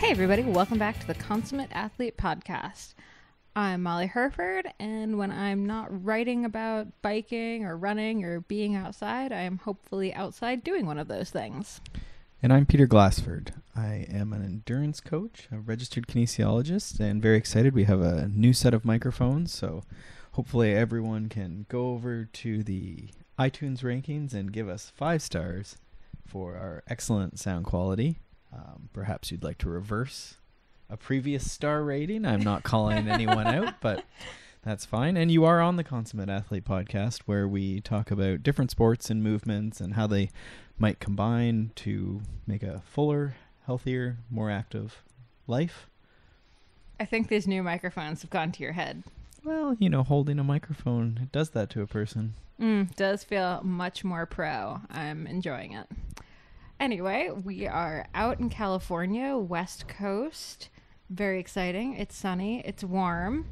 Hey everybody, welcome back to the Consummate Athlete Podcast. I'm Molly Herford, and when I'm not writing about biking or running or being outside, I am hopefully outside doing one of those things. And I'm Peter Glassford. I am an endurance coach, a registered kinesiologist, and very excited. We have a new set of microphones, so hopefully everyone can go over to the iTunes rankings and give us 5 stars for our excellent sound quality. Perhaps you'd like to reverse a previous star rating. I'm not calling anyone out, but that's fine. And you are on the Consummate Athlete Podcast, where we talk about different sports and movements and how they might combine to make a fuller, healthier, more active life. I think these new microphones have gone to your head. Well, you know, holding a microphone, it does that to a person. Does feel much more pro. I'm enjoying it. Anyway, we are out in California, West Coast. Very exciting. It's sunny. It's warm.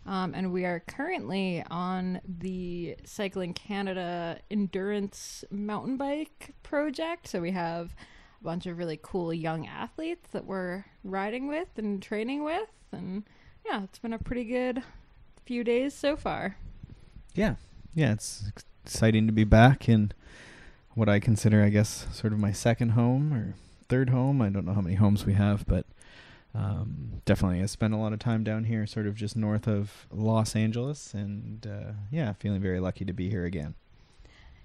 And we are currently on the Cycling Canada Endurance Mountain Bike project. So we have a bunch of really cool young athletes that we're riding with and training with. And yeah, it's been a pretty good few days so far. Yeah, it's exciting to be back in what I consider, I guess, sort of my second home or third home. I don't know how many homes we have, but definitely I spent a lot of time down here sort of just north of Los Angeles, and feeling very lucky to be here again.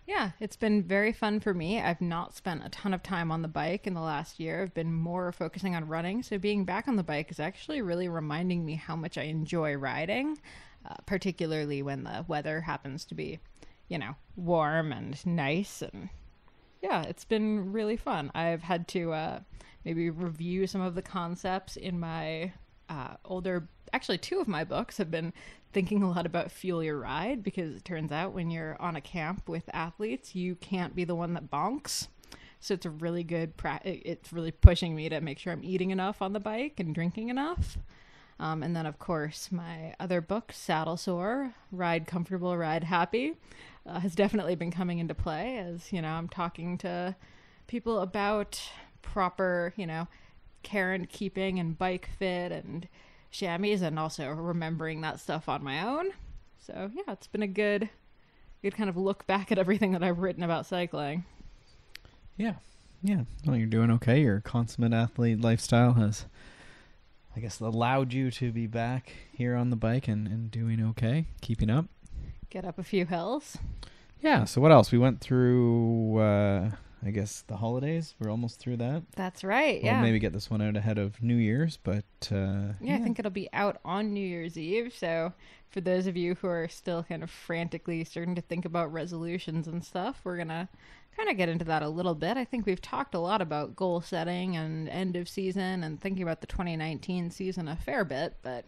Yeah, it's been very fun for me. I've not spent a ton of time on the bike in the last year. I've been more focusing on running, so being back on the bike is actually really reminding me how much I enjoy riding, particularly when the weather happens to be, warm and nice. And yeah, it's been really fun. I've had to maybe review some of the concepts in my actually 2 of my books have been thinking a lot about fuel your ride, because it turns out when you're on a camp with athletes, you can't be the one that bonks. So it's a really good it's really pushing me to make sure I'm eating enough on the bike and drinking enough. And then, of course, my other book, Saddle Sore, Ride Comfortable, Ride Happy, has definitely been coming into play as, I'm talking to people about proper, care and keeping and bike fit and chamois, and also remembering that stuff on my own. So, yeah, it's been a good kind of look back at everything that I've written about cycling. Yeah. Well, you're doing okay. Your consummate athlete lifestyle has, I guess, allowed you to be back here on the bike and doing okay, keeping up. Get up a few hills. Yeah, so what else? We went through, I guess, the holidays. We're almost through that. That's right, We'll maybe get this one out ahead of New Year's, but... I think it'll be out on New Year's Eve, so for those of you who are still kind of frantically starting to think about resolutions and stuff, we're going to kind of get into that a little bit. I think we've talked a lot about goal setting and end of season and thinking about the 2019 season a fair bit, but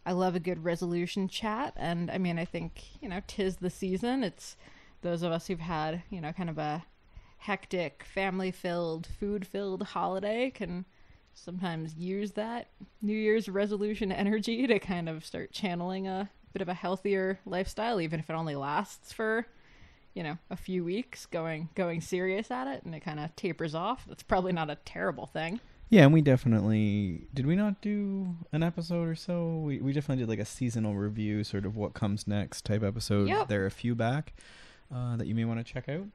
I love a good resolution chat. And I mean, I think, 'tis the season. It's those of us who've had, kind of a hectic, family-filled, food-filled holiday can sometimes use that New Year's resolution energy to kind of start channeling a bit of a healthier lifestyle, even if it only lasts for a few weeks, going serious at it, and it kind of tapers off. That's probably not a terrible thing. Yeah, and we definitely... Did we not do an episode or so? We definitely did like a seasonal review, sort of what comes next type episode. Yep. There are a few back that you may want to check out.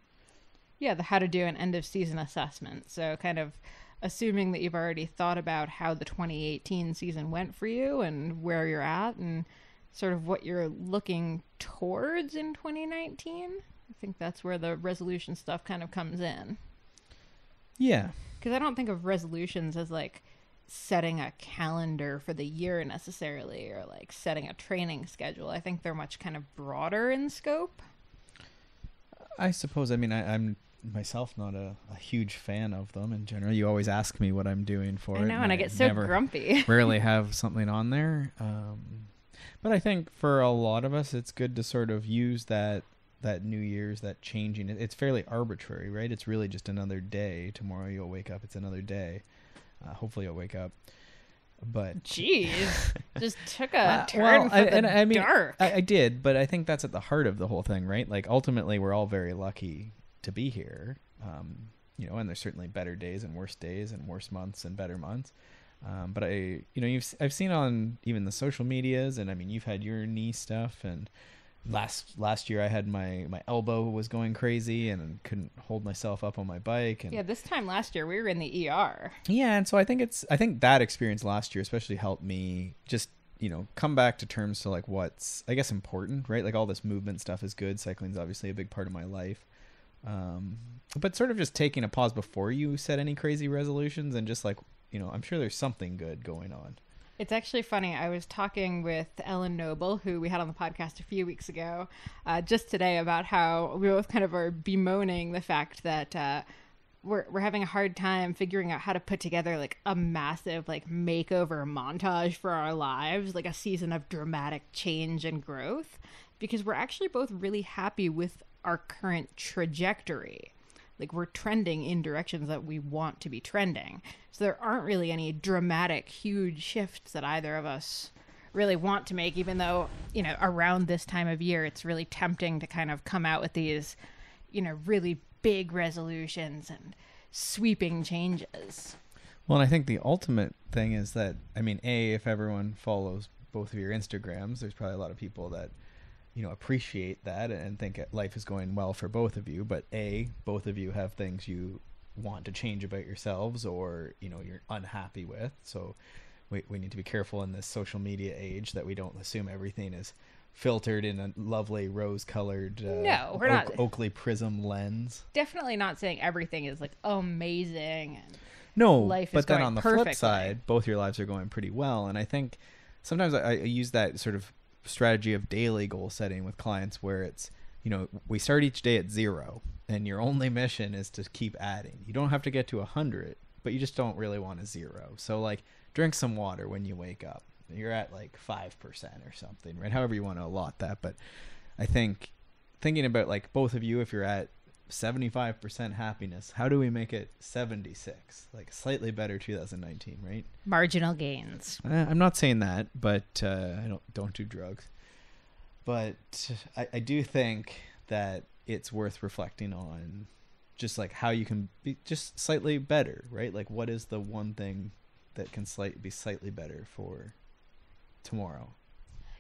Yeah, the how to do an end of season assessment. So kind of assuming that you've already thought about how the 2018 season went for you and where you're at and sort of what you're looking towards in 2019. I think that's where the resolution stuff kind of comes in. Yeah. Because I don't think of resolutions as like setting a calendar for the year necessarily, or like setting a training schedule. I think they're much kind of broader in scope. I suppose. I mean, I'm myself not a huge fan of them in general. You always ask me what I'm doing for it. I know, and I get so grumpy. Rarely have something on there. But I think for a lot of us, it's good to sort of use that New Year's, that changing. It's fairly arbitrary, right? It's really just another day. Tomorrow you'll wake up. It's another day. Hopefully you'll wake up. But jeez, just took a turn for the dark. I did, but I think that's at the heart of the whole thing, right? Like ultimately, we're all very lucky to be here. And there's certainly better days and worse months and better months. But I've seen on even the social medias, and I mean, you've had your knee stuff, and last year I had my elbow was going crazy and couldn't hold myself up on my bike. And yeah, this time last year we were in the ER. yeah, and so I think that experience last year especially helped me just come back to terms to like what's, I guess, important, right? Like all this movement stuff is good. Cycling's obviously a big part of my life. But sort of just taking a pause before you set any crazy resolutions and just like, I'm sure there's something good going on. It's actually funny. I was talking with Ellen Noble, who we had on the podcast a few weeks ago, just today about how we both kind of are bemoaning the fact that we're having a hard time figuring out how to put together like a massive like makeover montage for our lives, like a season of dramatic change and growth, because we're actually both really happy with our current trajectory. Like we're trending in directions that we want to be trending. So there aren't really any dramatic, huge shifts that either of us really want to make, even though, around this time of year, it's really tempting to kind of come out with these, really big resolutions and sweeping changes. Well, and I think the ultimate thing is that, I mean, if everyone follows both of your Instagrams, there's probably a lot of people that appreciate that and think life is going well for both of you, but both of you have things you want to change about yourselves or you're unhappy with. So we need to be careful in this social media age that we don't assume everything is filtered in a lovely rose-colored no, we're not Oakley prism lens. Definitely not saying everything is like amazing and no, life but is then going on the perfectly. flip side, both your lives are going pretty well, and I think sometimes I use that sort of strategy of daily goal setting with clients where it's we start each day at 0 and your only mission is to keep adding. You don't have to get to 100, but you just don't really want a 0. So like drink some water when you wake up. You're at like 5% or something, right? However you want to allot that. But I think thinking about like both of you, if you're at 75% happiness, how do we make it 76? Like slightly better 2019, right? Marginal gains. I'm not saying that, but I don't do drugs. But I do think that it's worth reflecting on just like how you can be just slightly better, right? Like what is the one thing that can be slightly better for tomorrow?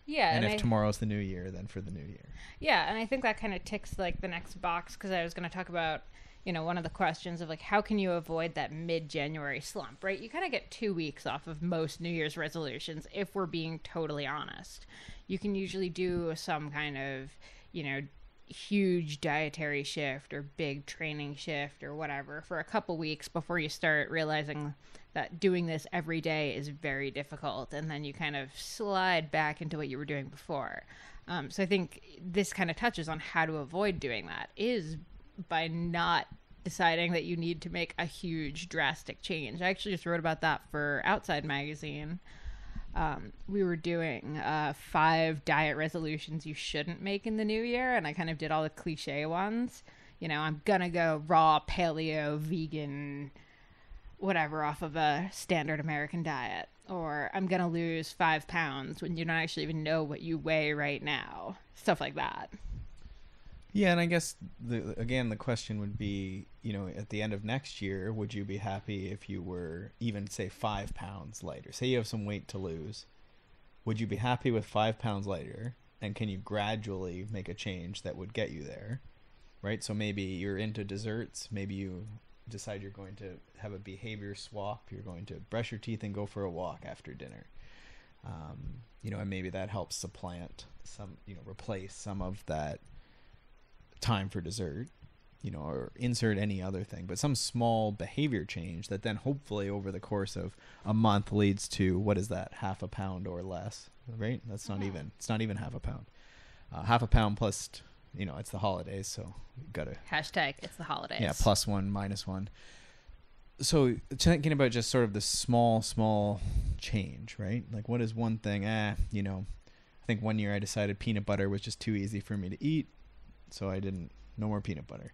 Yeah, and if tomorrow's the new year, then for the new year. Yeah, and I think that kind of ticks like the next box, because I was going to talk about, one of the questions of like, how can you avoid that mid-January slump, right? You kind of get 2 weeks off of most New Year's resolutions, if we're being totally honest. You can usually do some kind of, huge dietary shift or big training shift or whatever for a couple weeks before you start realizing that doing this every day is very difficult, and then you kind of slide back into what you were doing before. So I think this kind of touches on how to avoid doing that is by not deciding that you need to make a huge drastic change. I actually just wrote about that for Outside Magazine. We were doing 5 diet resolutions you shouldn't make in the new year, and I kind of did all the cliche ones. I'm gonna go raw, paleo, vegan, whatever off of a standard American diet, or I'm gonna lose 5 pounds when you don't actually even know what you weigh right now, stuff like that. Yeah, and I guess the question would be, at the end of next year, would you be happy if you were even say 5 pounds lighter? Say you have some weight to lose, would you be happy with 5 pounds lighter, and can you gradually make a change that would get you there, right? So maybe you're into desserts, maybe you decide you're going to have a behavior swap, you're going to brush your teeth and go for a walk after dinner, and maybe that helps supplant some, replace some of that time for dessert, or insert any other thing, but some small behavior change that then hopefully over the course of a month leads to, what is that, half a pound or less, right? It's not even half a pound. Half a pound plus, it's the holidays, so you've got to hashtag it's the holidays. Yeah, +1, -1. So thinking about just sort of the small change, right? Like what is one thing, I think one year I decided peanut butter was just too easy for me to eat, so no more peanut butter.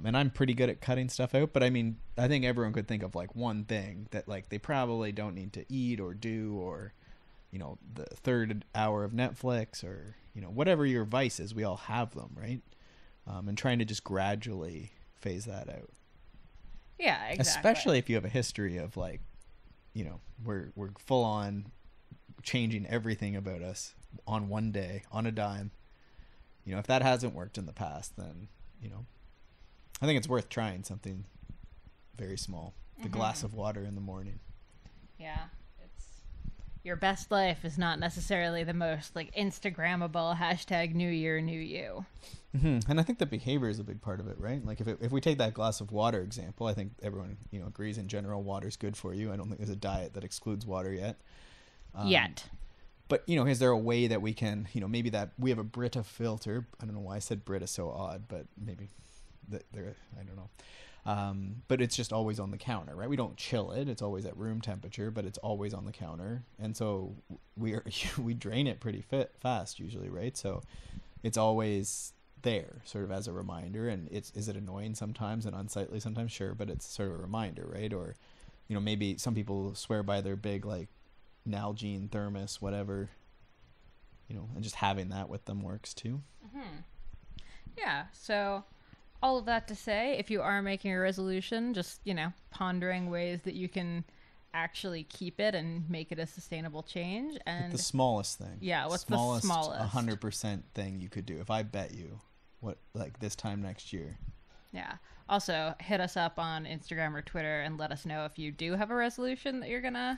And I'm pretty good at cutting stuff out, but I mean, I think everyone could think of like one thing that like they probably don't need to eat or do, or, the third hour of Netflix, or, whatever your vice is, we all have them, right? And trying to just gradually phase that out. Yeah, exactly. Especially if you have a history of like, we're full on changing everything about us on one day, on a dime. If that hasn't worked in the past, then, I think it's worth trying something very small. The glass of water in the morning. Yeah. Your best life is not necessarily the most like Instagrammable hashtag New Year, New You. Mm-hmm. And I think the behavior is a big part of it, right? Like if we take that glass of water example, I think everyone agrees in general water's good for you. I don't think there's a diet that excludes water yet. But is there a way that we can maybe that we have a Brita filter? I don't know why I said Brita so odd, but maybe I don't know. But it's just always on the counter, right? We don't chill it. It's always at room temperature, but it's always on the counter. And so we drain it pretty fast usually, right? So it's always there sort of as a reminder. And is it annoying sometimes and unsightly sometimes? Sure. But it's sort of a reminder, right? Or, maybe some people swear by their big, like Nalgene thermos, whatever, and just having that with them works too. Mm-hmm. Yeah. So all of that to say, if you are making a resolution, just, pondering ways that you can actually keep it and make it a sustainable change. And the smallest thing. Yeah, what's the smallest? 100% thing you could do. If I bet you this time next year. Yeah. Also, hit us up on Instagram or Twitter and let us know if you do have a resolution that you're going to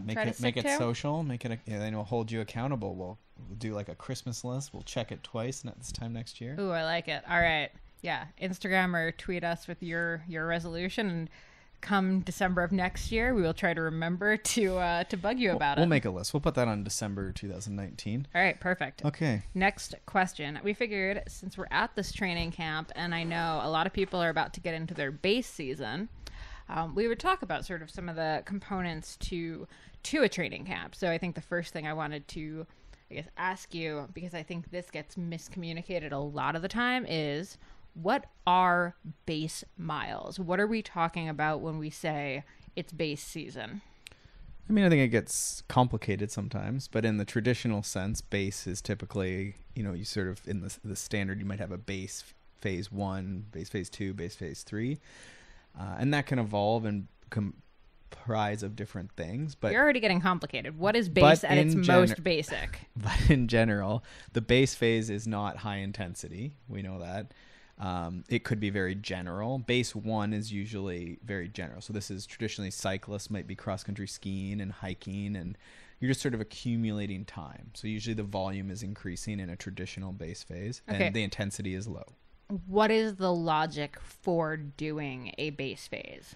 make it social, then we'll hold you accountable. We'll do like a Christmas list. We'll check it twice at this time next year. Ooh, I like it. All right. Yeah, Instagram or tweet us with your resolution, and come December of next year, we will try to remember to bug you about it. We'll make a list. We'll put that on December 2019. All right, perfect. Okay. Next question. We figured since we're at this training camp, and I know a lot of people are about to get into their base season, we would talk about sort of some of the components to a training camp. So I think the first thing I wanted to, ask you, because I think this gets miscommunicated a lot of the time, is what are base miles? What are we talking about when we say it's base season? I mean, I think it gets complicated sometimes, but in the traditional sense, base is typically, you sort of in the standard, you might have a base phase 1, base phase 2, base phase 3. And that can evolve and comprise of different things. But you're already getting complicated. What is base at its most basic? But in general, the base phase is not high intensity. We know that. It could be very general. Base 1 is usually very general. So this is traditionally cyclists might be cross-country skiing and hiking, and you're just sort of accumulating time. So usually the volume is increasing in a traditional base phase, and the intensity is low. What is the logic for doing a base phase?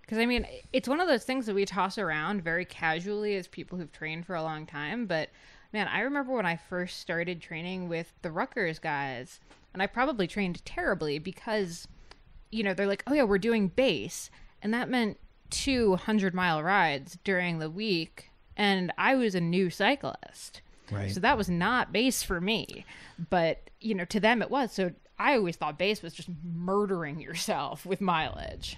Because, I mean, it's one of those things that we toss around very casually as people who've trained for a long time. But, man, I remember when I first started training with the Rutgers guys, and I probably trained terribly because, they're like, oh, yeah, we're doing base. And that meant 200-mile rides during the week. And I was a new cyclist. Right. So that was not base for me. But, to them it was. So I always thought base was just murdering yourself with mileage.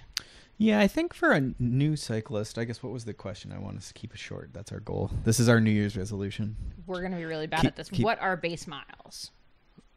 Yeah, I think for a new cyclist, I guess what was the question? I want us to keep it short. That's our goal. This is our New Year's resolution. We're going to be really bad at this. What are base miles?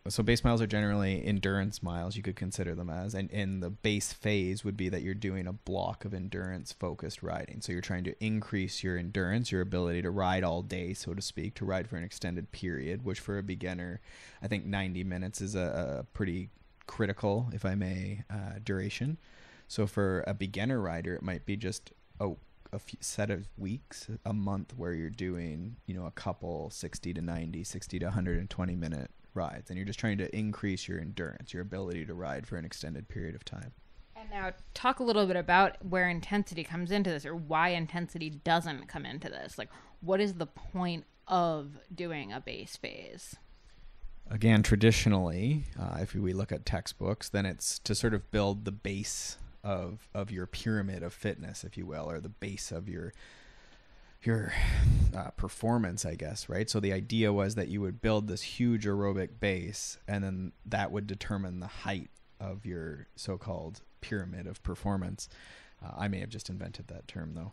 So base miles are generally endurance miles, you could consider them as. And the base phase would be that you're doing a block of endurance-focused riding. So you're trying to increase your endurance, your ability to ride all day, so to speak, to ride for an extended period, which for a beginner, I think 90 minutes is a pretty critical, if I may, duration. So for a beginner rider, it might be just a few set of weeks, a month, where you're doing, a couple 60 to 90, 60 to 120 minute rides, and you're just trying to increase your endurance, your ability to ride for an extended period of time. And now talk a little bit about where intensity comes into this, or why intensity doesn't come into this. Like, what is the point of doing a base phase? Again, traditionally, if we look at textbooks, then it's to sort of build the base of your pyramid of fitness, if you will, or the base of your performance, I guess, right? So the idea was that you would build this huge aerobic base, and then that would determine the height of your so-called pyramid of performance. I may have just invented that term, though.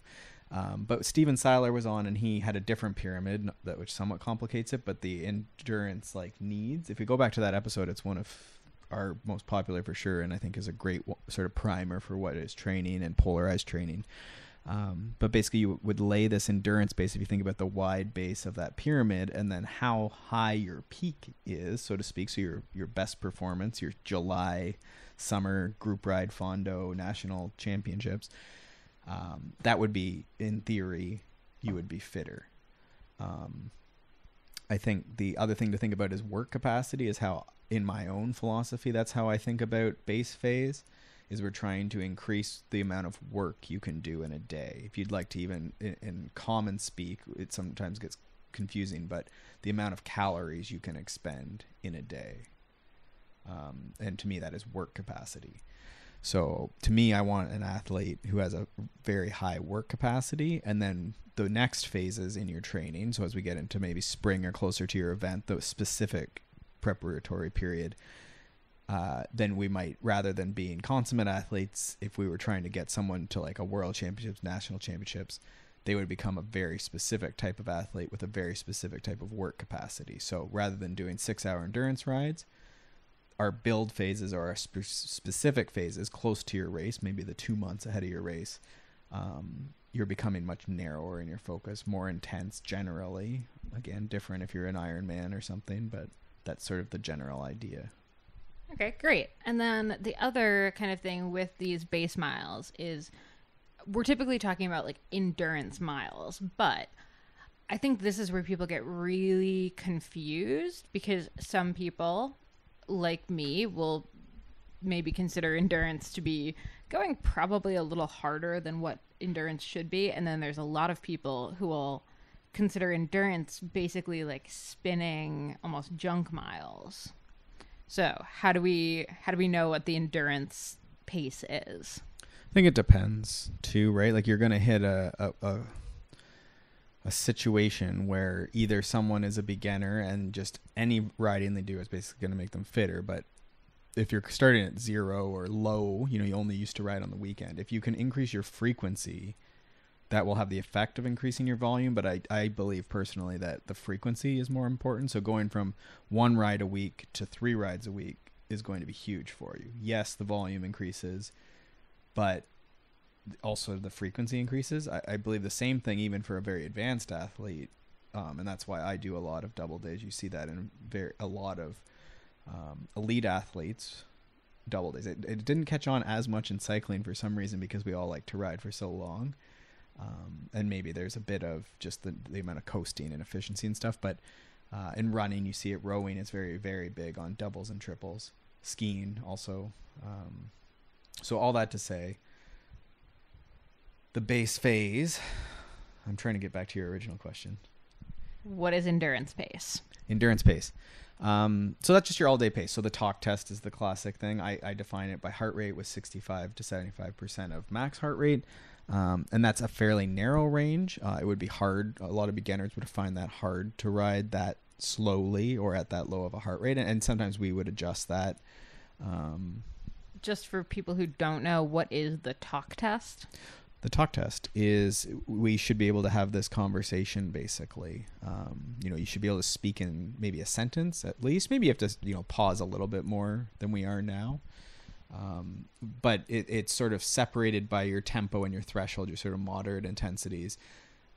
But Steven Seiler was on, and he had a different pyramid, which somewhat complicates it, but the endurance needs, if you go back to that episode, it's one of our most popular for sure, and I think is a great sort of primer for what is training and polarized training. But basically you would lay this endurance base, if you think about the wide base of that pyramid, and then how high your peak is, so to speak. So your best performance, your July summer group ride Fondo national championships, that would be, in theory, you would be fitter. I think the other thing to think about is work capacity, is how, in my own philosophy, that's how I think about base phase, is we're trying to increase the amount of work you can do in a day. If you'd like to, even in common speak, it sometimes gets confusing, but the amount of calories you can expend in a day. And to me, that is work capacity. So to me, I want an athlete who has a very high work capacity, and then the next phases in your training. So as we get into maybe spring or closer to your event, the specific preparatory period, then we might, rather than being consummate athletes, if we were trying to get someone to like a world championships, national championships, they would become a very specific type of athlete with a very specific type of work capacity. So rather than doing 6-hour endurance rides, our build phases or our specific phases close to your race, maybe the 2 months ahead of your race, you're becoming much narrower in your focus, more intense generally. Again, different if you're an Ironman or something, but that's sort of the general idea. Okay, great. And then the other kind of thing with these base miles is we're typically talking about like endurance miles, but I think this is where people get really confused, because some people, like me, will maybe consider endurance to be going probably a little harder than what endurance should be. And then there's a lot of people who will consider endurance basically like spinning almost junk miles. So how do we know what the endurance pace is? I think it depends too, right? Like you're going to hit a situation where either someone is a beginner and just any riding they do is basically going to make them fitter. But if you're starting at 0 or low, you only used to ride on the weekend, if you can increase your frequency, that will have the effect of increasing your volume. But I believe personally that the frequency is more important. So going from 1 ride a week to 3 rides a week is going to be huge for you. Yes, the volume increases, but also the frequency increases. I believe the same thing even for a very advanced athlete. And that's why I do a lot of double days. You see that in a lot of elite athletes, double days. It didn't catch on as much in cycling for some reason, because we all like to ride for so long. And maybe there's a bit of just the amount of coasting and efficiency and stuff. But in running, you see it. Rowing is very, very big on doubles and triples. Skiing also. So all that to say, the base phase, I'm trying to get back to your original question. What is endurance pace? Endurance pace. So that's just your all-day pace. So the talk test is the classic thing. I define it by heart rate with 65 to 75% of max heart rate. And that's a fairly narrow range. It would be hard. A lot of beginners would find that hard to ride that slowly or at that low of a heart rate. And sometimes we would adjust that. Just for people who don't know, what is the talk test? The talk test is we should be able to have this conversation, basically. You should be able to speak in maybe a sentence at least. Maybe you have to, pause a little bit more than we are now. But it's sort of separated by your tempo and your threshold, your sort of moderate intensities,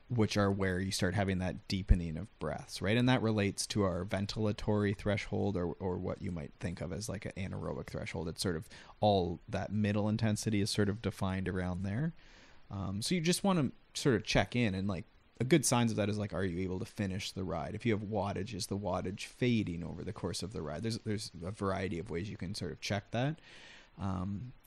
which are where you start having that deepening of breaths, right? And that relates to our ventilatory threshold or what you might think of as like an anaerobic threshold. It's sort of all that middle intensity is sort of defined around there. So you just want to sort of check in, and like a good signs of that is like, are you able to finish the ride? If you have wattage, is the wattage fading over the course of the ride? There's a variety of ways you can sort of check that.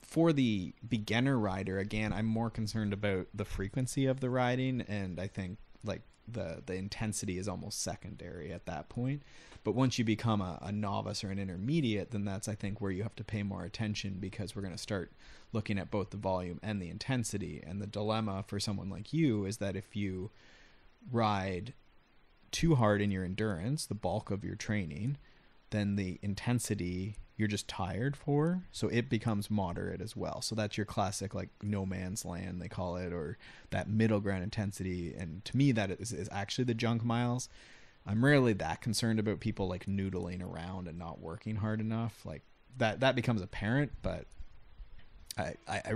For the beginner rider, again, I'm more concerned about the frequency of the riding, and I think like the intensity is almost secondary at that point. But once you become a novice or an intermediate, then that's, I think, where you have to pay more attention, because we're going to start looking at both the volume and the intensity. And the dilemma for someone like you is that if you ride too hard in your endurance, the bulk of your training, then the intensity you're just tired for, so it becomes moderate as well. So that's your classic like no man's land, they call it, or that middle ground intensity. And to me, that is actually the junk miles. I'm rarely that concerned about people like noodling around and not working hard enough. Like that becomes apparent, but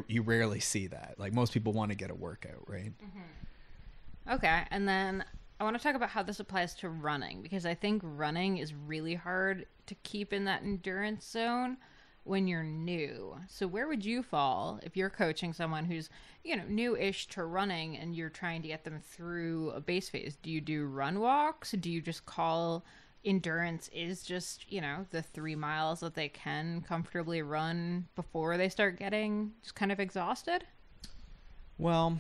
You rarely see that. Like most people want to get a workout, right? Okay, and then I want to talk about how this applies to running, because I think running is really hard to keep in that endurance zone when you're new. So where would you fall if you're coaching someone who's, new-ish to running and you're trying to get them through a base phase? Do you do run walks? Do you just call endurance is just, the 3 miles that they can comfortably run before they start getting just kind of exhausted? Well,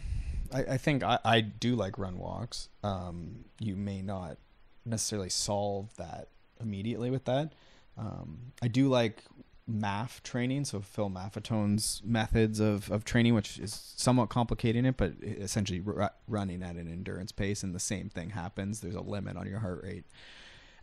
I think I do like run walks. You may not necessarily solve that immediately with that. I do like MAF training, so Phil Maffetone's methods of training, which is somewhat complicating it, but essentially running at an endurance pace, and the same thing happens. There's a limit on your heart rate.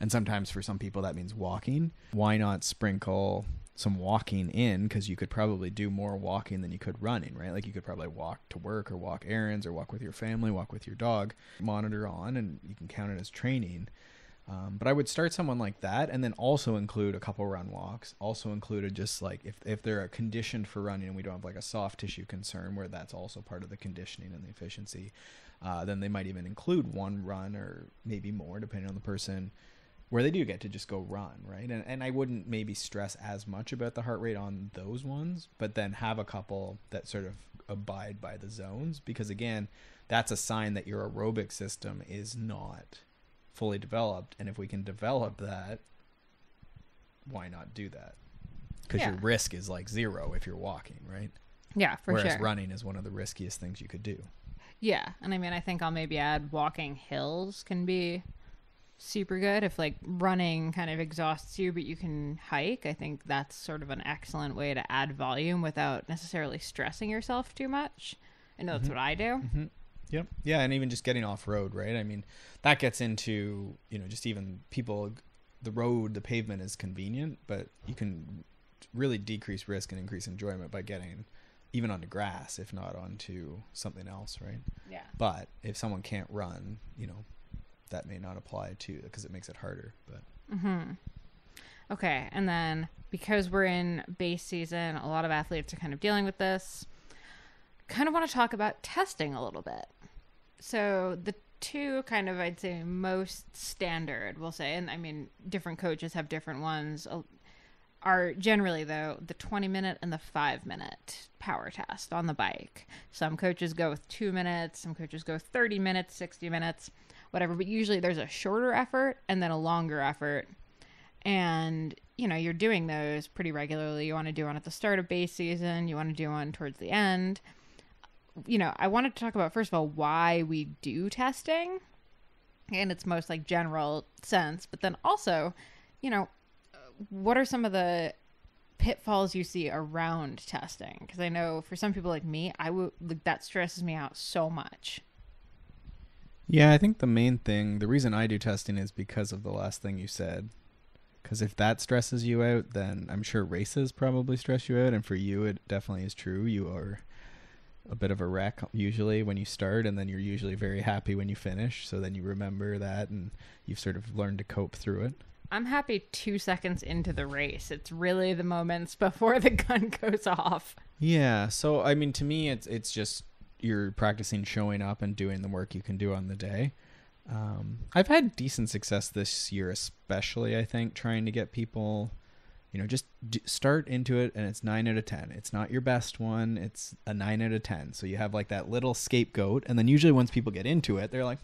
And sometimes for some people that means walking. Why not sprinkle some walking in? Because you could probably do more walking than you could running, right? Like you could probably walk to work or walk errands or walk with your family, walk with your dog, monitor on, and you can count it as training. But I would start someone like that, and then also include a couple run walks. Also included just like if they're conditioned for running and we don't have like a soft tissue concern where that's also part of the conditioning and the efficiency, then they might even include one run or maybe more depending on the person, where they do get to just go run, right? And I wouldn't maybe stress as much about the heart rate on those ones, but then have a couple that sort of abide by the zones, because again, that's a sign that your aerobic system is not fully developed. And if we can develop that, why not do that? Because your risk is like 0 if you're walking, right? Yeah, for sure. Whereas running is one of the riskiest things you could do. Yeah, and I mean, I think I'll maybe add walking hills can be super good if like running kind of exhausts you but you can hike. I think that's sort of an excellent way to add volume without necessarily stressing yourself too much. I know that's what I do. Yep. Yeah, and even just getting off road, right? I mean, that gets into, just even people, the pavement is convenient, but you can really decrease risk and increase enjoyment by getting even onto grass, if not onto something else, right? Yeah. But if someone can't run, that may not apply to, because it makes it harder. But Okay, and then because we're in base season, a lot of athletes are kind of dealing with this. Kind of want to talk about testing a little bit. So the two kind of, I'd say, most standard, we'll say, and I mean, different coaches have different ones, are generally, though, the 20-minute and the 5-minute power test on the bike. Some coaches go with 2 minutes, some coaches go 30 minutes, 60 minutes, whatever, but usually there's a shorter effort and then a longer effort. And, you're doing those pretty regularly. You want to do one at the start of base season, you want to do one towards the end. I wanted to talk about, first of all, why we do testing in its most like general sense, but then also, what are some of the pitfalls you see around testing? Because I know for some people like me, that stresses me out so much. Yeah, I think the reason I do testing is because of the last thing you said. Because if that stresses you out, then I'm sure races probably stress you out. And for you, it definitely is true. You are a bit of a wreck usually when you start, and then you're usually very happy when you finish. So then you remember that and you've sort of learned to cope through it. I'm happy 2 seconds into the race. It's really the moments before the gun goes off. Yeah. So, I mean, to me, it's just you're practicing showing up and doing the work you can do on the day. I've had decent success this year, especially, I think, trying to get people, just start into it, and it's 9 out of 10. It's not your best one. It's a 9 out of 10. So you have like that little scapegoat. And then usually once people get into it, they're like,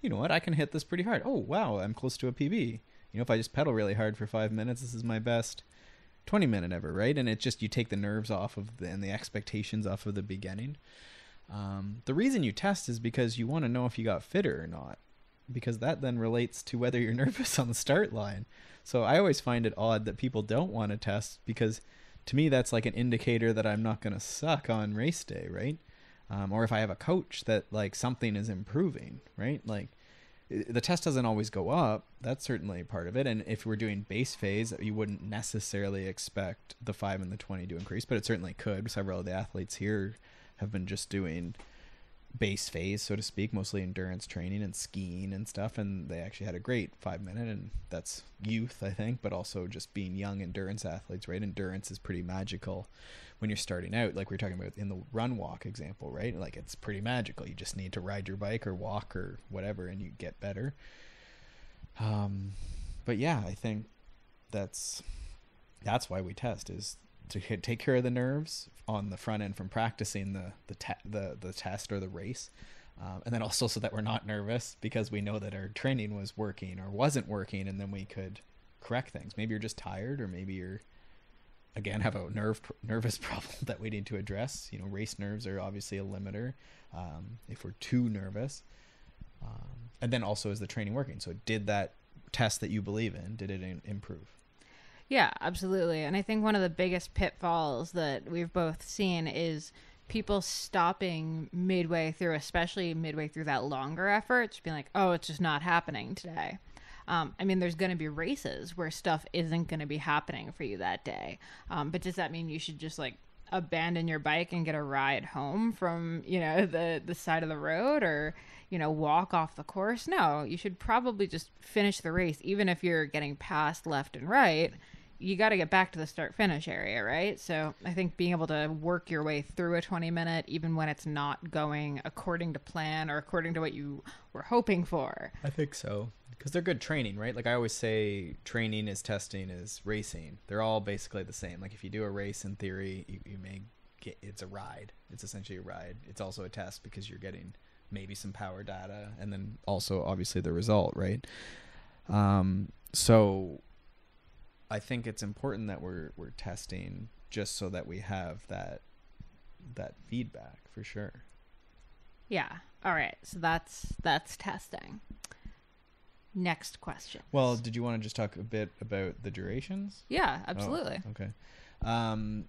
you know what? I can hit this pretty hard. Oh, wow. I'm close to a PB. If I just pedal really hard for 5 minutes, this is my best 20-minute ever, right? And it just, you take the nerves off of and the expectations off of the beginning. The reason you test is because you want to know if you got fitter or not, because that then relates to whether you're nervous on the start line. So I always find it odd that people don't want to test, because to me, that's like an indicator that I'm not going to suck on race day, right? Or if I have a coach that like something is improving, right? Like the test doesn't always go up. That's certainly part of it. And if we're doing base phase, you wouldn't necessarily expect the 5 and the 20 to increase, but it certainly could. Several of the athletes here have been just doing base phase, so to speak, mostly endurance training and skiing and stuff, and they actually had a great 5 minute, and that's youth, I think, but also just being young endurance athletes, right? Endurance is pretty magical when you're starting out, like we were talking about in the run walk example, right? Like it's pretty magical. You just need to ride your bike or walk or whatever and you get better. But yeah, I think that's why we test, is to take care of the nerves on the front end from practicing the test or the race, and then also so that we're not nervous because we know that our training was working or wasn't working, and then we could correct things. Maybe you're just tired, or maybe you're again have a nervous problem that we need to address. Race nerves are obviously a limiter if we're too nervous, and then also is the training working? So did that test that you believe in, did it improve? Yeah, absolutely. And I think one of the biggest pitfalls that we've both seen is people stopping midway through, especially midway through that longer effort, just being like, oh, it's just not happening today. There's going to be races where stuff isn't going to be happening for you that day. But does that mean you should just abandon your bike and get a ride home from, the side of the road, or, walk off the course? No, you should probably just finish the race. Even if you're getting passed left and right, you got to get back to the start finish area, right? So I think being able to work your way through a 20-minute, even when it's not going according to plan or according to what you were hoping for. I think so. Because they're good training, right? Like I always say, training is testing is racing. They're all basically the same. Like if you do a race, in theory, you may get, it's a ride. It's essentially a ride. It's also a test because you're getting maybe some power data and then also obviously the result, right? So I think it's important that we're testing just so that we have that feedback for sure. Yeah. All right. So that's testing. Next question. Well, did you want to just talk a bit about the durations? Yeah, absolutely. Oh, okay.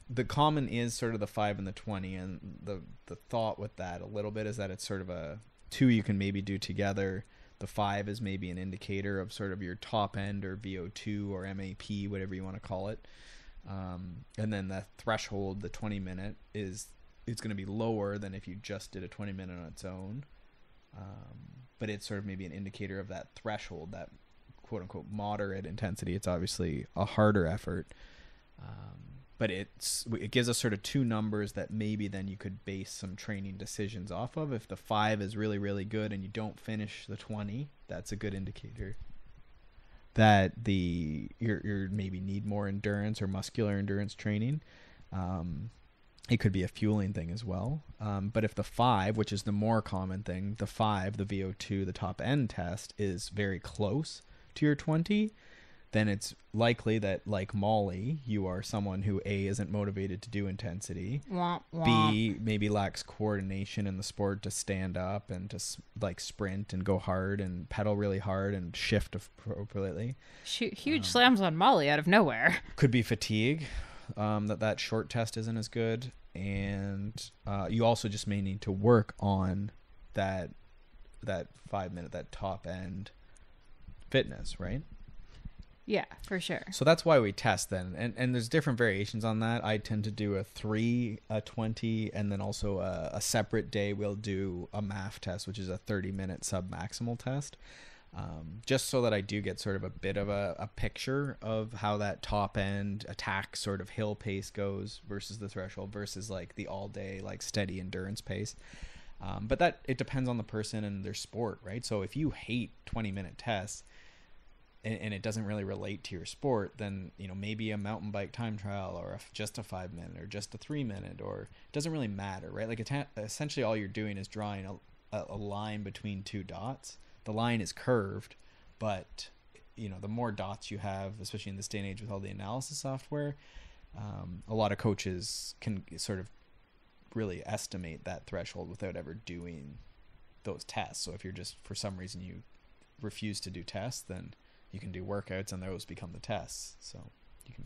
The common is sort of the 5 and the 20, and the thought with that a little bit is that it's sort of a 2 you can maybe do together. The 5 is maybe an indicator of sort of your top end or VO2 or MAP, whatever you want to call it. And then the threshold, the 20-minute, it's going to be lower than if you just did a 20-minute on its own. But it's sort of maybe an indicator of that threshold, that quote-unquote moderate intensity. It's obviously a harder effort. But it gives us sort of 2 numbers that maybe then you could base some training decisions off of. If the 5 is really, really good and you don't finish the 20, that's a good indicator that you're maybe need more endurance or muscular endurance training. It could be a fueling thing as well. But if the 5, which is the more common thing, the 5, the VO2, the top end test is very close to your 20, then it's likely that, like Molly, you are someone who A, isn't motivated to do intensity, B, maybe lacks coordination in the sport to stand up and to sprint and go hard and pedal really hard and shift appropriately. Huge slams on Molly out of nowhere. Could be fatigue, that short test isn't as good, and you also just may need to work on that 5-minute, that top end fitness, right? Yeah, for sure. So that's why we test then. And there's different variations on that. I tend to do a 3, a 20, and then also a separate day we'll do a MAF test, which is a 30-minute sub-maximal test. Just so that I do get sort of a bit of a picture of how that top end attack sort of hill pace goes versus the threshold versus like the all day like steady endurance pace. But that it depends on the person and their sport, right? So if you hate 20-minute tests and it doesn't really relate to your sport, then maybe a mountain bike time trial or just a 5-minute or just a 3-minute, or it doesn't really matter, right? Like essentially all you're doing is drawing a line between 2 dots. The line is curved, but the more dots you have, especially in this day and age with all the analysis software, a lot of coaches can sort of really estimate that threshold without ever doing those tests. So if you're just, for some reason, you refuse to do tests, then you can do workouts and those become the tests. So you can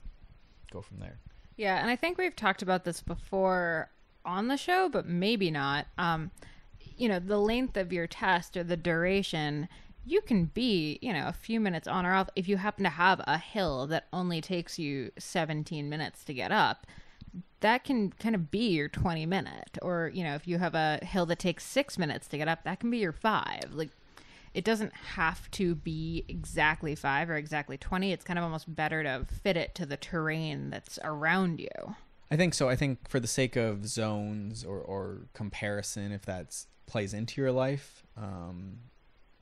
go from there. Yeah, and I think we've talked about this before on the show, but maybe not. The length of your test or the duration, you can be, a few minutes on or off. If you happen to have a hill that only takes you 17 minutes to get up, that can kind of be your 20-minute. Or, you know, if you have a hill that takes 6 minutes to get up, that can be your 5. Like, it doesn't have to be exactly 5 or exactly 20. It's kind of almost better to fit it to the terrain that's around you. I think so. I think for the sake of zones or comparison, if that plays into your life,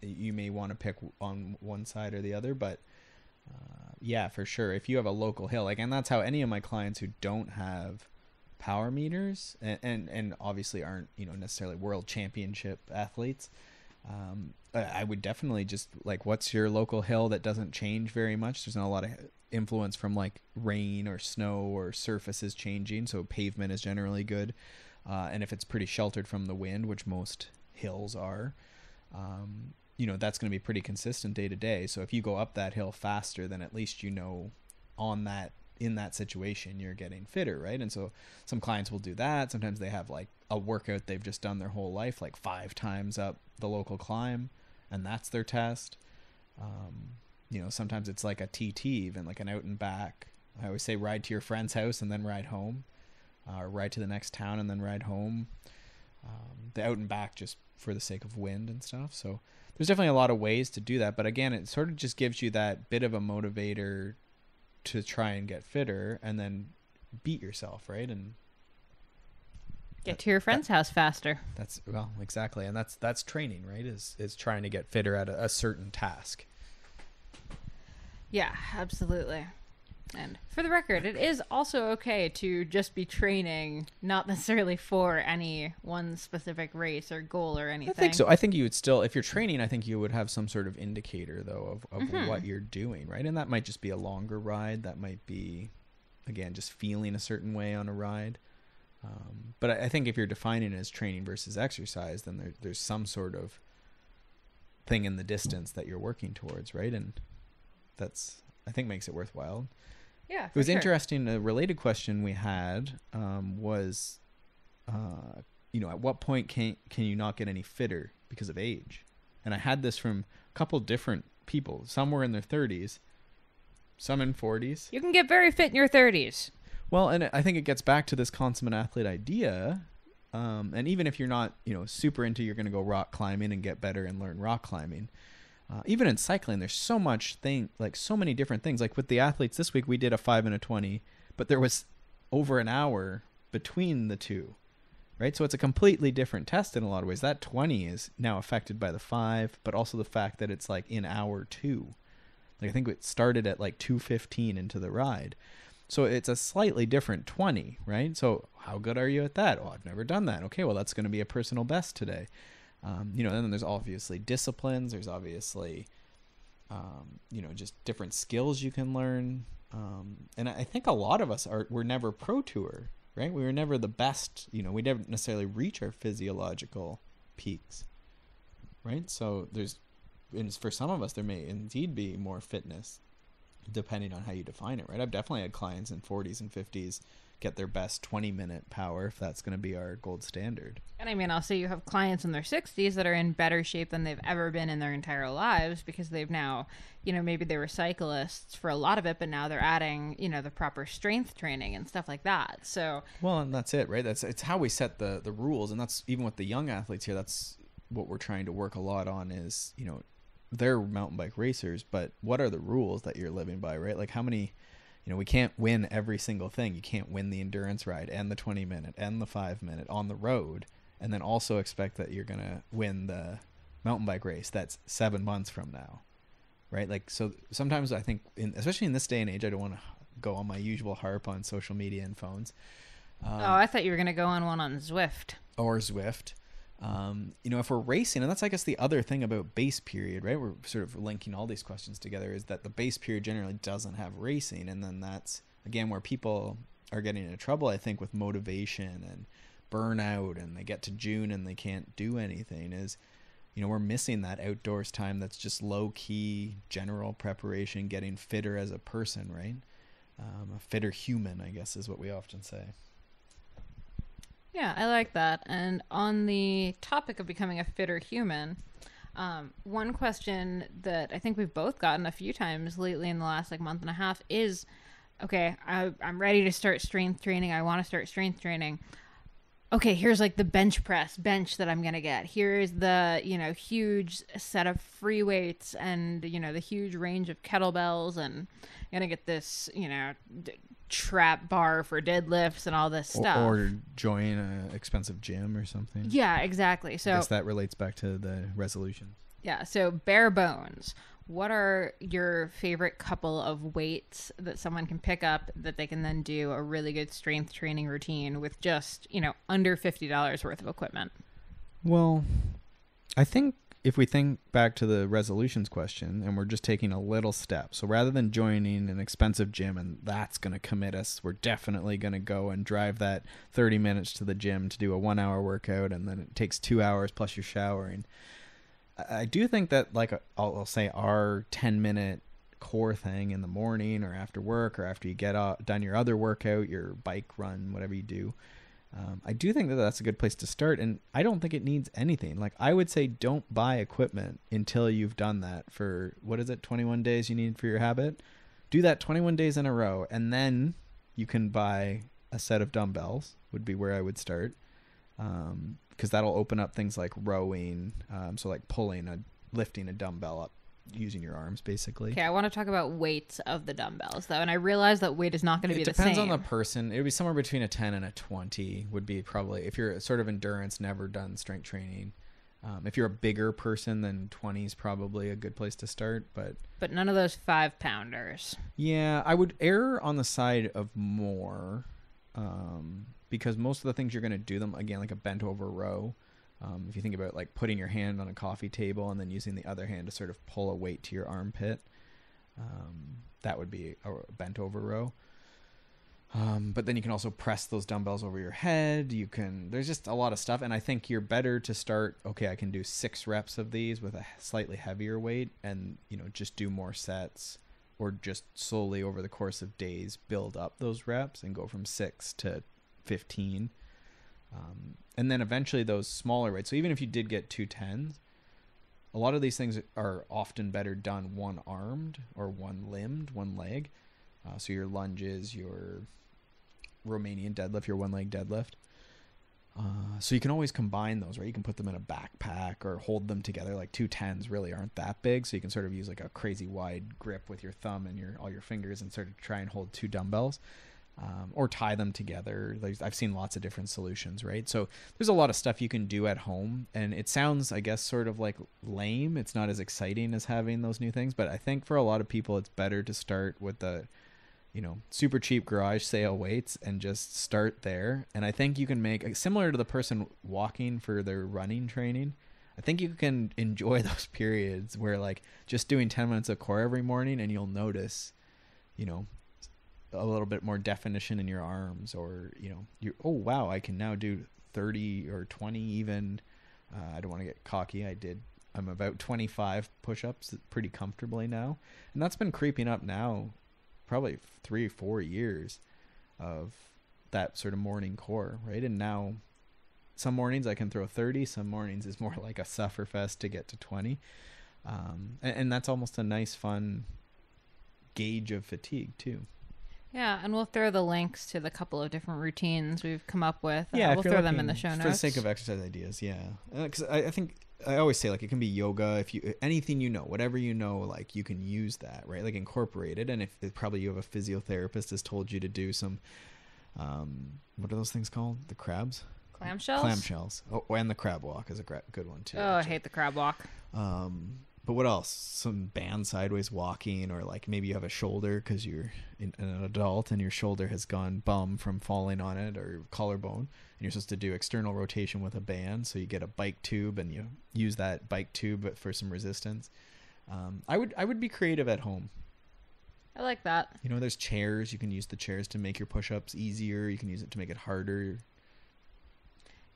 you may want to pick on one side or the other. But yeah, for sure. If you have a local hill, like, and that's how any of my clients who don't have power meters and obviously aren't, you know, necessarily world championship athletes, I would definitely just, like, what's your local hill that doesn't change very much? There's not a lot of influence from like rain or snow or surfaces changing, so pavement is generally good. And if it's pretty sheltered from the wind, which most hills are, you know, that's going to be pretty consistent day to day. So if you go up that hill faster, then at least, you know, in that situation, you're getting fitter, right? And so some clients will do that. Sometimes they have like a workout they've just done their whole life, like 5 times up the local climb, and that's their test. You know, sometimes it's like a TT, even like an out and back. I always say ride to your friend's house and then ride home, or ride to the next town and then ride home. The out and back just for the sake of wind and stuff. So there's definitely a lot of ways to do that. But again, it sort of just gives you that bit of a motivator to try and get fitter and then beat yourself, right? And get to your friend's house faster. That's, well, exactly. And that's training, right? Is trying to get fitter at a certain task. Yeah, absolutely. And for the record, it is also okay to just be training, not necessarily for any one specific race or goal or anything. I think so. I think you would still, if you're training, I think you would have some sort of indicator, though, of what you're doing, right? And that might just be a longer ride. That might be, again, just feeling a certain way on a ride. But I think if you're defining it as training versus exercise, then there's some sort of thing in the distance that you're working towards, right? And that's, I think, makes it worthwhile. Yeah, it was interesting. A related question we had was, you know, at what point can you not get any fitter because of age? And I had this from a couple different people. Some were in their 30s, some in 40s. You can get very fit in your 30s. Well, and I think it gets back to this consummate athlete idea. And even if you're not, you know, super into, you're going to go rock climbing and get better and learn rock climbing. Even in cycling, there's so many different things. Like with the athletes this week, we did a 5 and a 20, but there was over an hour between the two, right? So it's a completely different test in a lot of ways. That 20 is now affected by the 5, but also the fact that it's like in hour 2. Like I think it started at like 2:15 into the ride. So it's a slightly different 20, right? So how good are you at that? Oh, I've never done that. Okay, well, that's going to be a personal best today. You know, and then there's obviously disciplines. There's obviously, you know, just different skills you can learn. And I think a lot of us we're never pro tour, right? We were never the best, you know, we never necessarily reach our physiological peaks, right? So for some of us, there may indeed be more fitness depending on how you define it, right? I've definitely had clients in 40s and 50s get their best 20-minute power if that's going to be our gold standard. And I mean, I'll say you have clients in their 60s that are in better shape than they've ever been in their entire lives because they've now, you know, maybe they were cyclists for a lot of it, but now they're adding, you know, the proper strength training and stuff like that. So, well, and that's it, right? It's how we set the rules. And that's even with the young athletes here, that's what we're trying to work a lot on is, you know, they're mountain bike racers, but what are the rules that you're living by, right? Like how many, you know, we can't win every single thing. You can't win the endurance ride and the 20-minute and the 5-minute on the road and then also expect that you're going to win the mountain bike race that's 7 months from now, right? Like, so sometimes I think, especially in this day and age, I don't want to go on my usual harp on social media and phones. I thought you were going to go on one on Zwift. Or Zwift. You know, if we're racing, and that's, I guess, the other thing about base period, right? We're sort of linking all these questions together is that the base period generally doesn't have racing. And then that's, again, where people are getting into trouble, I think, with motivation and burnout, and they get to June and they can't do anything is, you know, we're missing that outdoors time that's just low key general preparation, getting fitter as a person, right? A fitter human, I guess, is what we often say. Yeah, I like that. And on the topic of becoming a fitter human, one question that I think we've both gotten a few times lately in the last month and a half is okay, I'm ready to start strength training. I want to start strength training. Okay, here's like the bench that I'm going to get. Here's the, huge set of free weights and, the huge range of kettlebells, and I'm going to get this, trap bar for deadlifts and all this stuff. Or join an expensive gym or something. Yeah, exactly. So I guess that relates back to the resolution. Yeah, so bare bones. What are your favorite couple of weights that someone can pick up that they can then do a really good strength training routine with just, under $50 worth of equipment? Well, I think if we think back to the resolutions question and we're just taking a little step, so rather than joining an expensive gym and that's going to commit us, we're definitely going to go and drive that 30 minutes to the gym to do a 1 hour workout, and then it takes 2 hours plus you're showering. I do think that, like, I'll say our 10-minute core thing in the morning or after work or after you get done your other workout, your bike run, whatever you do, I do think that that's a good place to start. And I don't think it needs anything. Like, I would say don't buy equipment until you've done that for, 21 days you need for your habit? Do that 21 days in a row, and then you can buy a set of dumbbells would be where I would start. Because that'll open up things like rowing, so like lifting a dumbbell up using your arms, basically. Okay, I want to talk about weights of the dumbbells, though, and I realize that weight is not going to be the same. It depends on the person. It would be somewhere between a 10 and a 20 would be probably, if you're sort of endurance, never done strength training. If you're a bigger person, then 20 is probably a good place to start. But none of those 5-pounders. Yeah, I would err on the side of more, because most of the things you're going to do them, again, like a bent over row, if you think about like putting your hand on a coffee table and then using the other hand to sort of pull a weight to your armpit, that would be a bent over row. But then you can also press those dumbbells over your head. There's just a lot of stuff. And I think you're better to start, okay, I can do 6 reps of these with a slightly heavier weight and, just do more sets, or just slowly over the course of days build up those reps and go from 6 to 15, and then eventually those smaller weights. So even if you did get 2 10s, a lot of these things are often better done one-armed or one-limbed, one leg. So your lunges, your Romanian deadlift, your one-leg deadlift. So you can always combine those, right? You can put them in a backpack or hold them together. Like 2 10s really aren't that big, so you can sort of use like a crazy wide grip with your thumb and all your fingers and sort of try and hold 2 dumbbells. Or tie them together. I've seen lots of different solutions, right? So there's a lot of stuff you can do at home, and it sounds, I guess, sort of like lame. It's not as exciting as having those new things, but I think for a lot of people, it's better to start with the, super cheap garage sale weights and just start there. And I think you can make, similar to the person walking for their running training, I think you can enjoy those periods where like just doing 10 minutes of core every morning and you'll notice, a little bit more definition in your arms, or oh wow, I can now do 30 or 20 even. I don't want to get cocky. I'm about 25 push-ups pretty comfortably now, and that's been creeping up now probably 3 or 4 years of that sort of morning core, right? And now some mornings I can throw 30, some mornings is more like a sufferfest to get to 20, and that's almost a nice fun gauge of fatigue too. Yeah, and we'll throw the links to the couple of different routines we've come up with. Yeah, we'll throw them in the show notes. For the sake of exercise ideas, yeah. Because I think I always say, like, it can be yoga, if you anything whatever like you can use that, right? Like incorporate it. And if probably you have a physiotherapist has told you to do some, what are those things called? The crabs? Clamshells. Oh, and the crab walk is a good one too. Oh, I hate the crab walk. But what else? Some band sideways walking, or like maybe you have a shoulder because you're an adult and your shoulder has gone bum from falling on it, or collarbone, and you're supposed to do external rotation with a band. So you get a bike tube and you use that bike tube for some resistance. I would be creative at home. I like that. There's chairs. You can use the chairs to make your push-ups easier. You can use it to make it harder.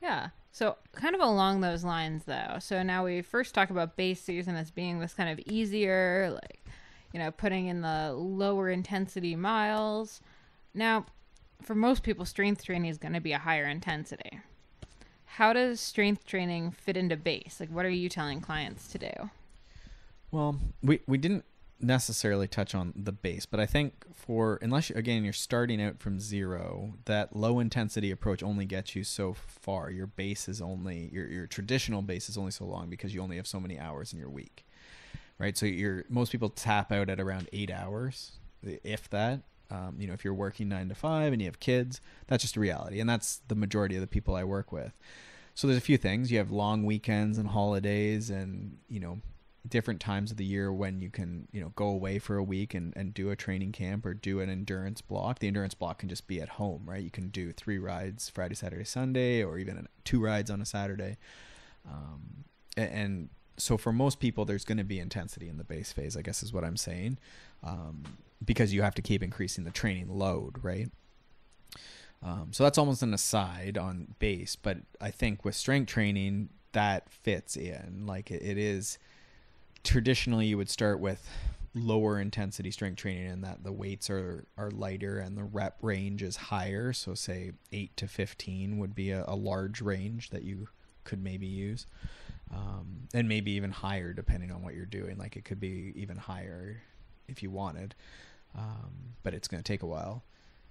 Yeah. So kind of along those lines, though. So now we first talk about base season as being this kind of easier, like, putting in the lower intensity miles. Now, for most people, strength training is going to be a higher intensity. How does strength training fit into base? Like, what are you telling clients to do? Well, we didn't necessarily touch on the base, but I think unless again you're starting out from zero, that low intensity approach only gets you so far. Your base is only your traditional base is only so long because you only have so many hours in your week, right? So most people tap out at around 8 hours, if that. If you're working 9 to 5 and you have kids, that's just a reality, and that's the majority of the people I work with. So there's a few things. You have long weekends and holidays, and different times of the year when you can go away for a week and do a training camp or do an endurance block. The endurance block can just be at home, right? You can do 3 rides Friday, Saturday, Sunday, or even 2 rides on a Saturday. And so for most people, there's going to be intensity in the base phase, I guess is what I'm saying, because you have to keep increasing the training load, right? So that's almost an aside on base, but I think with strength training, that fits in. Like it is... Traditionally, you would start with lower intensity strength training in that the weights are lighter and the rep range is higher. So say 8 to 15 would be a large range that you could maybe use. And maybe even higher depending on what you're doing. Like it could be even higher if you wanted, but it's going to take a while.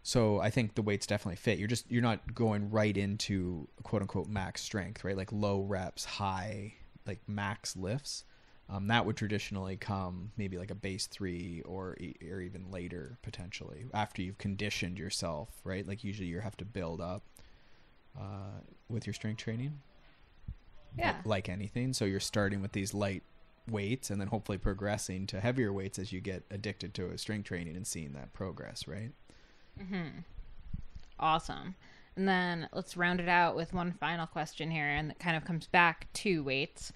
So I think the weights definitely fit. You're not going right into quote unquote max strength, right? Like low reps, high, like max lifts. That would traditionally come maybe like a base 3 or even later potentially after you've conditioned yourself, right? Like usually you have to build up with your strength training. Yeah. Like anything. So you're starting with these light weights and then hopefully progressing to heavier weights as you get addicted to a strength training and seeing that progress, right? Mm-hmm. Awesome. And then let's round it out with one final question here, and that kind of comes back to weights.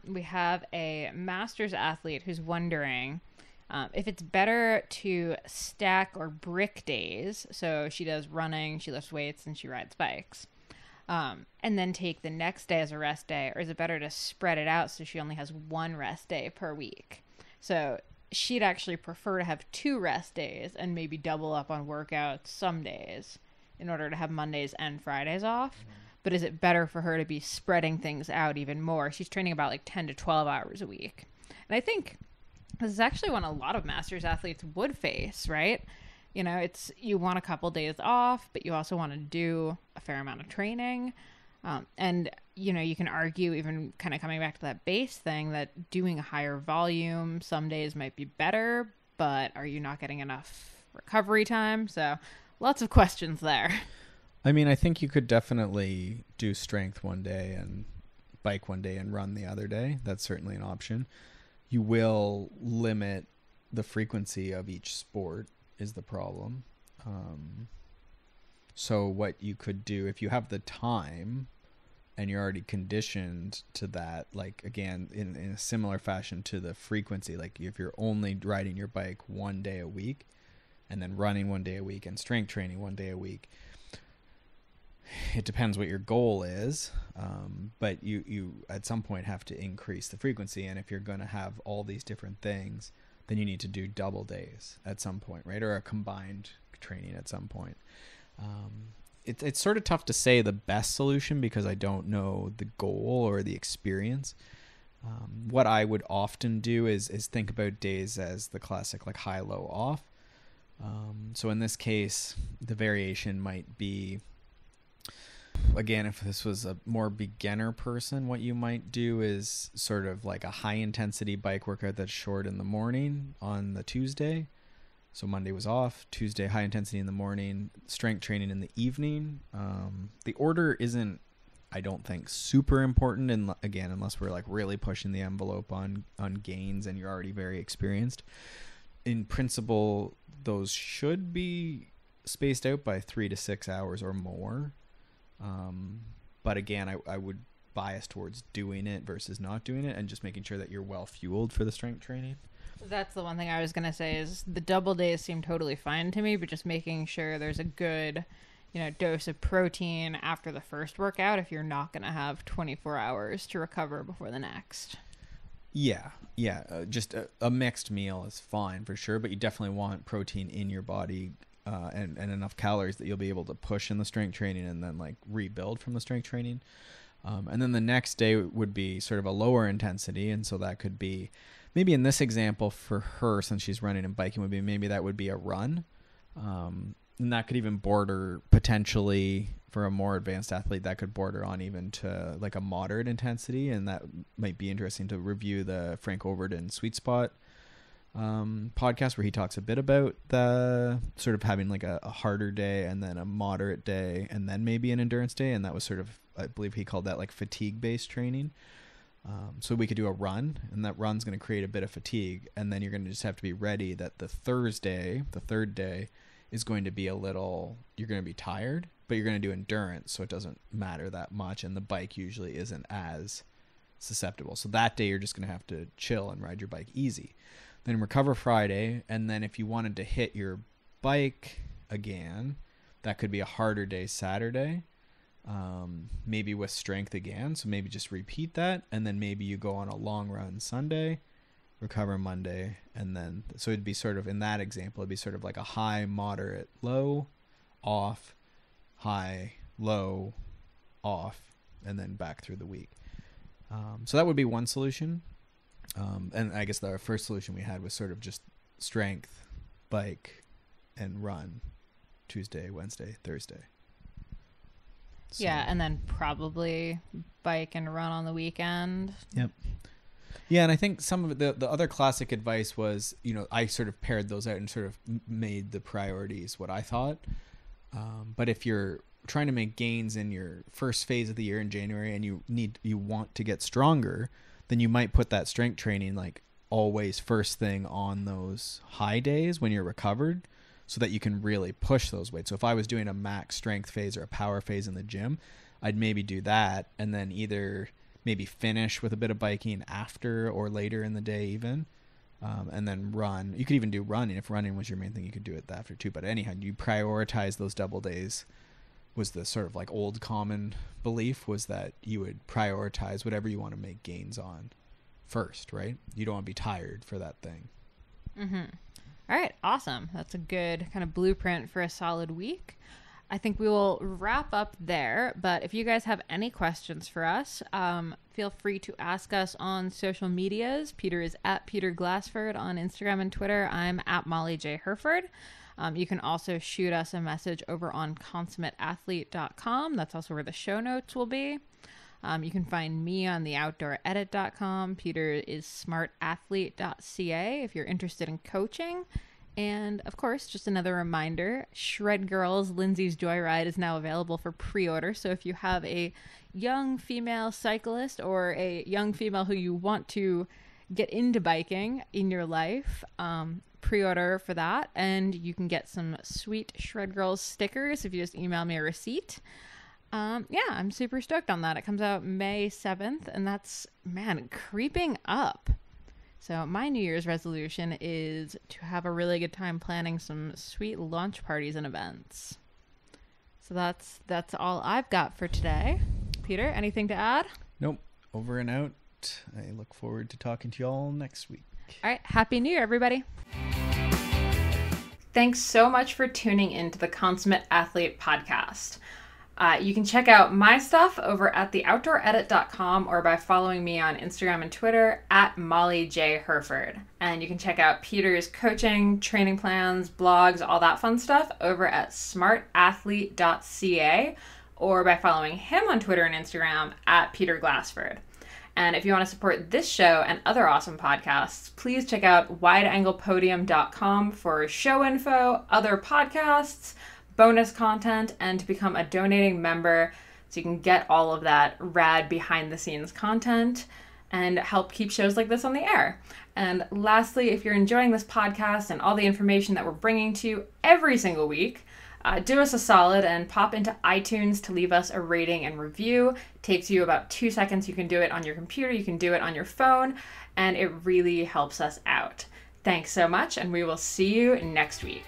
We have a master's athlete who's wondering if it's better to stack or brick days. So she does running, she lifts weights, and she rides bikes. And then take the next day as a rest day, or is it better to spread it out so she only has 1 rest day per week? So she'd actually prefer to have 2 rest days and maybe double up on workouts some days in order to have Mondays and Fridays off. Mm-hmm. But is it better for her to be spreading things out even more? She's training about like 10 to 12 hours a week. And I think this is actually one a lot of masters athletes would face, right? It's you want a couple days off, but you also want to do a fair amount of training. And you can argue, even kind of coming back to that base thing, that doing a higher volume some days might be better, but are you not getting enough recovery time? So lots of questions there. I mean, I think you could definitely do strength one day and bike one day and run the other day. That's certainly an option. You will limit the frequency of each sport is the problem. So what you could do if you have the time and you're already conditioned to that, like again, in a similar fashion to the frequency, like if you're only riding your bike 1 day a week and then running 1 day a week and strength training 1 day a week, it depends what your goal is, but you at some point have to increase the frequency. And if you're going to have all these different things, then you need to do double days at some point, right? Or a combined training at some point. It's sort of tough to say the best solution because I don't know the goal or the experience. What I would often do is think about days as the classic like high, low, off. So in this case, the variation might be, again, if this was a more beginner person, what you might do is sort of like a high intensity bike workout that's short in the morning on the Tuesday. So Monday was off, Tuesday high intensity in the morning, strength training in the evening. The order isn't, I don't think, super important. And again, unless we're like really pushing the envelope on gains and you're already very experienced. In principle, those should be spaced out by 3 to 6 hours or more. But again, I would bias towards doing it versus not doing it and just making sure that you're well fueled for the strength training. That's the one thing I was going to say is the double days seem totally fine to me, but just making sure there's a good, dose of protein after the first workout if you're not going to have 24 hours to recover before the next. Yeah. Just a mixed meal is fine for sure, but you definitely want protein in your body and enough calories that you'll be able to push in the strength training and then like rebuild from the strength training. And then the next day would be sort of a lower intensity. And so that could be maybe in this example for her, since she's running and biking, would be maybe that would be a run. And that could even border potentially for a more advanced athlete, that could border on even to like a moderate intensity. And that might be interesting to review the Frank Overton Sweet Spot podcast, where he talks a bit about the sort of having like a harder day and then a moderate day and then maybe an endurance day. And that was sort of, I believe he called that like fatigue based training. So we could do a run, and that run's going to create a bit of fatigue. And then you're going to just have to be ready that the Thursday, the third day, is going to be you're going to be tired, but you're going to do endurance, so it doesn't matter that much, and the bike usually isn't as susceptible. So that day you're just going to have to chill and ride your bike easy. Then recover Friday, and then if you wanted to hit your bike again, that could be a harder day Saturday, maybe with strength again, so maybe just repeat that, and then maybe you go on a long run Sunday, recover Monday, and then so it'd be sort of, in that example, it'd be sort of like a high, moderate, low, off, high, low, off, and then back through the week. So that would be one solution. And I guess the first solution we had was sort of just strength, bike, and run Tuesday, Wednesday, Thursday. So, yeah, and then probably bike and run on the weekend. Yep. Yeah, and I think some of the other classic advice was, I sort of paired those out and sort of made the priorities what I thought. But if you're trying to make gains in your first phase of the year in January and you want to get stronger, then you might put that strength training like always first thing on those high days when you're recovered, so that you can really push those weights. So if I was doing a max strength phase or a power phase in the gym, I'd maybe do that and then either maybe finish with a bit of biking after or later in the day even, and then run. You could even do running. If running was your main thing, you could do it after too. But anyhow, you prioritize those double days, was the sort of like old common belief, was that you would prioritize whatever you want to make gains on first, right? You don't want to be tired for that thing. Mm-hmm. All right, awesome. That's a good kind of blueprint for a solid week. I think we will wrap up there, but if you guys have any questions for us, feel free to ask us on social medias. Peter is at Peter Glassford on Instagram and Twitter. I'm at Molly J. Herford. You can also shoot us a message over on consummateathlete.com. That's also where the show notes will be. You can find me on theoutdooredit.com. Peter is smartathlete.ca if you're interested in coaching. And of course, just another reminder, Shred Girls Lindsay's Joyride is now available for pre-order. So if you have a young female cyclist or a young female who you want to get into biking in your life, pre-order for that. And you can get some sweet Shred Girls stickers if you just email me a receipt. Yeah, I'm super stoked on that. It comes out May 7th, and that's, creeping up. So my New Year's resolution is to have a really good time planning some sweet launch parties and events. So that's all I've got for today. Peter, anything to add? Nope. Over and out. I look forward to talking to you all next week. All right. Happy New Year, everybody. Thanks so much for tuning into the Consummate Athlete podcast. You can check out my stuff over at theoutdooredit.com or by following me on Instagram and Twitter at Molly J. Herford. And you can check out Peter's coaching, training plans, blogs, all that fun stuff over at smartathlete.ca or by following him on Twitter and Instagram at Peter Glassford. And if you want to support this show and other awesome podcasts, please check out wideanglepodium.com for show info, other podcasts, bonus content, and to become a donating member so you can get all of that rad behind the scenes content and help keep shows like this on the air. And lastly, if you're enjoying this podcast and all the information that we're bringing to you every single week, do us a solid and pop into iTunes to leave us a rating and review. It takes you about 2 seconds. You can do it on your computer, you can do it on your phone, and it really helps us out. Thanks so much, and we will see you next week.